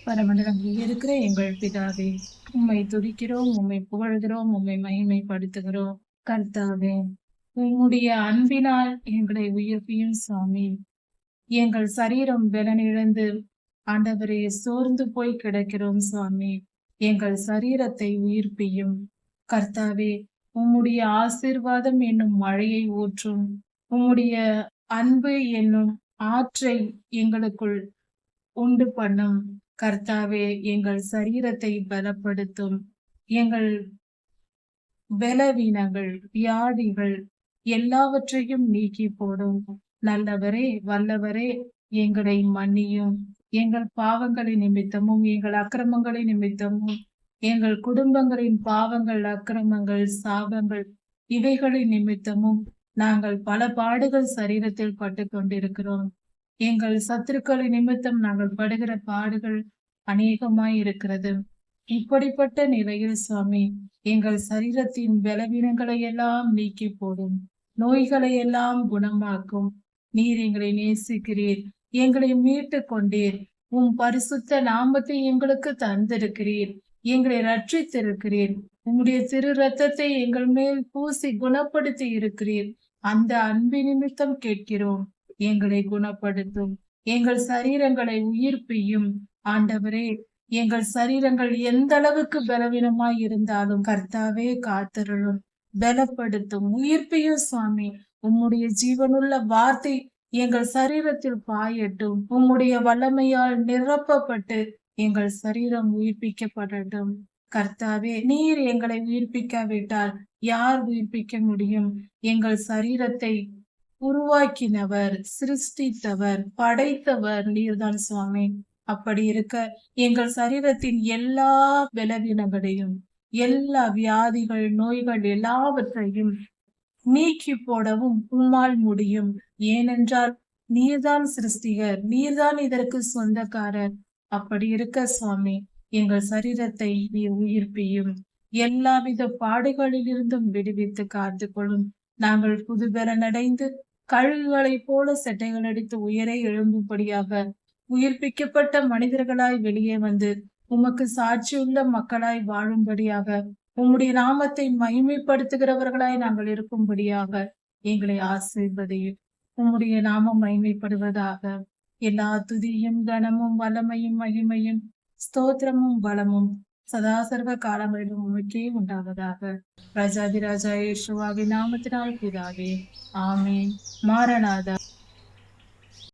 பரமண்டலங்களில் இருக்கிற எங்கள் பிதாவே, உம்மை துதிக்கிறோம், உம்மை புகழ்கிறோம், உம்மை மகிமைப்படுத்துகிறோம். கர்த்தாவே, உம்முடைய அன்பினால் எங்களை உயிர்ப்பியும் சுவாமி. எங்கள் சரீரம் பலனிழந்து ஆண்டவரே சோர்ந்து போய் கிடக்கிறோம் சுவாமி. எங்கள் சரீரத்தை உயிர்ப்பியும். கர்த்தாவே, உம்முடைய ஆசீர்வாதம் என்னும் மழையை ஊற்றும். உம்முடைய அன்பு என்னும் ஆற்றை எங்களுக்குள் உண்டு பண்ணும். கர்த்தாவே, எங்கள் சரீரத்தை பலப்படுத்தும். எங்கள் பலவீனங்கள், வியாதிகள் எல்லாவற்றையும் நீக்கி போடும். நல்லவரே, வல்லவரே, எங்களை மன்னியும். எங்கள் பாவங்களின் நிமித்தமும் எங்கள் அக்கிரமங்களின் நிமித்தமும் எங்கள் குடும்பங்களின் பாவங்கள், அக்கிரமங்கள், சாபங்கள் இவைகளின் நிமித்தமும் நாங்கள் பல பாடுகள் சரீரத்தில் பட்டு கொண்டிருக்கிறோம். எங்கள் சத்துருக்களின் நிமித்தம் நாங்கள் படுகிற பாடுகள் அநேகமாய் இருக்கிறது. இப்படிப்பட்ட நிலையில் சுவாமி, எங்கள் சரீரத்தின் பலவீனங்களை எல்லாம் நீக்கி போடும். நோய்களை எல்லாம் குணமாக்கும். நீர் எங்களை நேசிக்கிறீர், எங்களை மீட்டு கொண்டீர். உம் பரிசுத்த நாமத்தை எங்களுக்கு தந்திருக்கிறீர், எங்களை ரட்சித்திருக்கிறீர். உம்முடைய திரு ரத்தத்தை எங்கள் மேல் பூசி குணப்படுத்தி இருக்கிறீர். அந்த அன்பு நிமித்தம் கேட்கிறோம், எங்களை குணப்படுத்தும். எங்கள் சரீரங்களை உயிர்ப்பியும். ஆண்டவரே, எங்கள் சரீரங்கள் எந்த அளவுக்கு பலவீனமாய் இருந்தாலும் கர்த்தாவே காத்தருளும், பலப்படுத்தும், உயிர்ப்பியும் சுவாமி. உம்முடைய ஜீவனுள்ள வார்த்தை எங்கள் சரீரத்தில் பாயட்டும். உம்முடைய வல்லமையால் நிரப்பப்பட்டு எங்கள் சரீரம் உயிர்ப்பிக்கப்படட்டும். கர்த்தாவே, நீர் எங்களை உயிர்ப்பிக்காவிட்டால் யார் உயிர்ப்பிக்க முடியும்? எங்கள் சரீரத்தை உருவாக்கினவர், சிருஷ்டித்தவர், படைத்தவர் நீர்தான் சுவாமி. அப்படி இருக்க எங்கள் சரீரத்தின் எல்லா பலவீனங்களையும், எல்லா வியாதிகள், நோய்கள் எல்லாவற்றையும் நீக்கி போடவும் உம்மால் முடியும். ஏனென்றால் நீர்தான் சிருஷ்டிகர், நீர்தான் இதற்கு சொந்தக்காரர். அப்படி இருக்க சுவாமி, எங்கள் சரீரத்தை நீர் உயிர்ப்பியும். எல்லாவித பாடுகளிலிருந்தும் விடுவித்து காத்து கொள்ளும். நாங்கள் புதுபலனடைந்து கழுகுகளைப் போல செட்டைகள் அடித்து உயரே எழும்பும்படியாக உயிர்ப்பிக்கப்பட்ட மனிதர்களாய் வெளியே வந்து உமக்கு சாட்சியுள்ள மக்களாய் வாழும்படியாக, உம்முடைய நாமத்தை மகிமைப்படுத்துகிறவர்களாய் நாங்கள் இருக்கும்படியாக எங்களை ஆசீர்வதியும். உம்முடைய நாமம் மகிமைப்படுவதாக. எல்லா துதியும், கனமும், வல்லமையும், மகிமையும், ஸ்தோத்திரமும், பலமும் சதாசர்வ காலங்களிலும் உமக்கே உண்டாவதாக. ராஜாதிராஜா இயேசுவின் நாமத்தினால் பிதாவே, ஆமென். மாரநாதா.